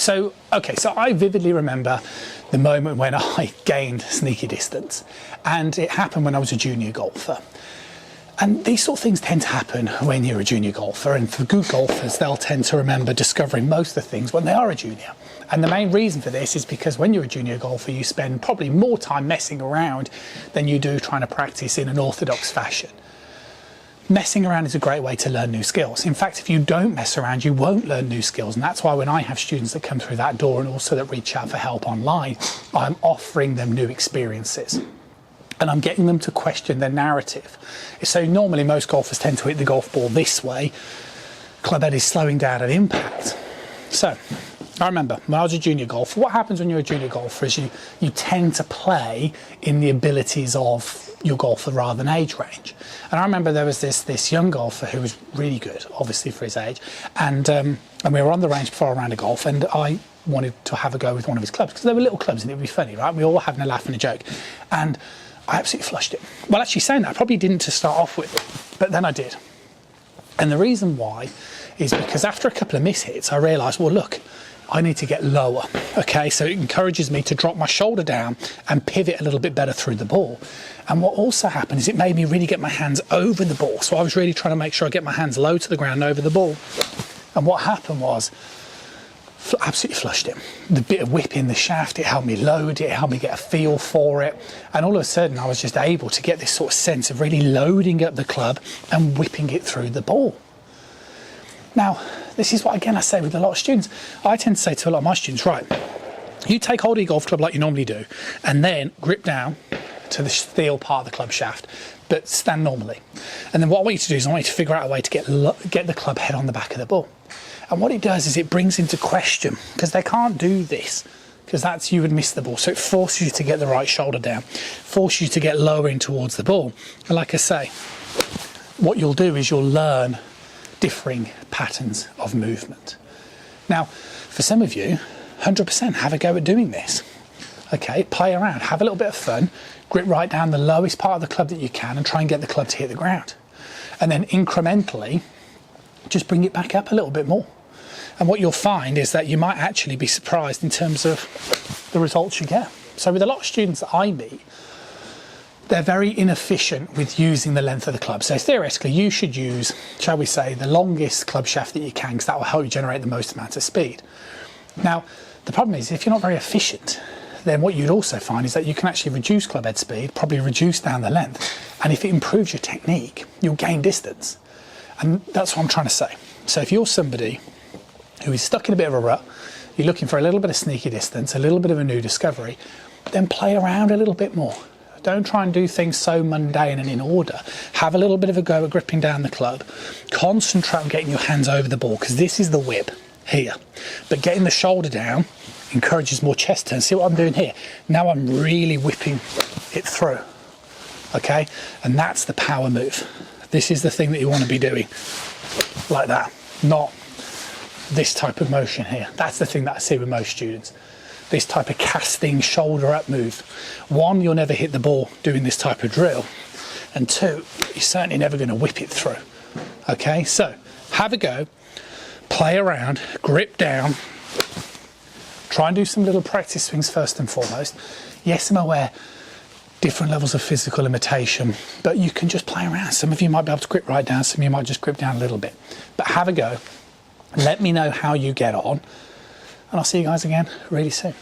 So I vividly remember the moment when I gained sneaky distance, and it happened when I was a junior golfer. And these sort of things tend to happen when you're a junior golfer, and for good golfers, they'll tend to remember discovering most of the things when they are a junior. And the main reason for this is because when you're a junior golfer, you spend probably more time messing around than you do trying to practice in an orthodox fashion. Messing around is a great way to learn new skills. In fact, if you don't mess around, you won't learn new skills. And that's why when I have students that come through that door and also that reach out for help online, I'm offering them new experiences. And I'm getting them to question their narrative. So normally most golfers tend to hit the golf ball this way. Club head is slowing down at impact. So I remember when I was a junior golfer, what happens when you're a junior golfer is you tend to play in the abilities of your golfer rather than age range. And I remember there was this young golfer who was really good, obviously for his age, and we were on the range before a round of golf, and I wanted to have a go with one of his clubs because they were little clubs and it would be funny, right? We all having a laugh and a joke, and I absolutely flushed it. Well, actually saying that, I probably didn't to start off with, but then I did. And the reason why is because after a couple of mishits, I realised, well, look, I need to get lower, okay? So it encourages me to drop my shoulder down and pivot a little bit better through the ball. And what also happened is it made me really get my hands over the ball. So I was really trying to make sure I get my hands low to the ground over the ball. And what happened was, absolutely flushed it. The bit of whip in the shaft, it helped me load it, helped me get a feel for it. And all of a sudden I was just able to get this sort of sense of really loading up the club and whipping it through the ball. Now, this is what, again, I say with a lot of students. I tend to say to a lot of my students, right, you take hold of your golf club like you normally do, and then grip down to the steel part of the club shaft, but stand normally. And then what I want you to do is I want you to figure out a way to get the club head on the back of the ball. And what it does is it brings into question, because they can't do this, because that's, you would miss the ball. So it forces you to get the right shoulder down, forces you to get lower in towards the ball. And like I say, what you'll do is you'll learn differing patterns of movement. Now, for some of you, 100% have a go at doing this. Okay, play around, have a little bit of fun, grip right down the lowest part of the club that you can and try and get the club to hit the ground. And then incrementally, just bring it back up a little bit more. And what you'll find is that you might actually be surprised in terms of the results you get. So with a lot of students that I meet, they're very inefficient with using the length of the club. So theoretically, you should use, shall we say, the longest club shaft that you can, because that will help you generate the most amount of speed. Now, the problem is if you're not very efficient, then what you'd also find is that you can actually reduce club head speed, probably reduce down the length. And if it improves your technique, you'll gain distance. And that's what I'm trying to say. So if you're somebody who is stuck in a bit of a rut, you're looking for a little bit of sneaky distance, a little bit of a new discovery, then play around a little bit more. Don't try and do things so mundane and in order. Have a little bit of a go at gripping down the club. Concentrate on getting your hands over the ball, because this is the whip here. But getting the shoulder down encourages more chest turns. See what I'm doing here? Now I'm really whipping it through, okay? And that's the power move. This is the thing that you want to be doing, like that, not this type of motion here. That's the thing that I see with most students. This type of casting shoulder up move. One, you'll never hit the ball doing this type of drill. And two, you're certainly never going to whip it through. Okay, so have a go, play around, grip down, try and do some little practice swings first and foremost. Yes, I'm aware, different levels of physical limitation, but you can just play around. Some of you might be able to grip right down, some of you might just grip down a little bit. But have a go, let me know how you get on, and I'll see you guys again really soon.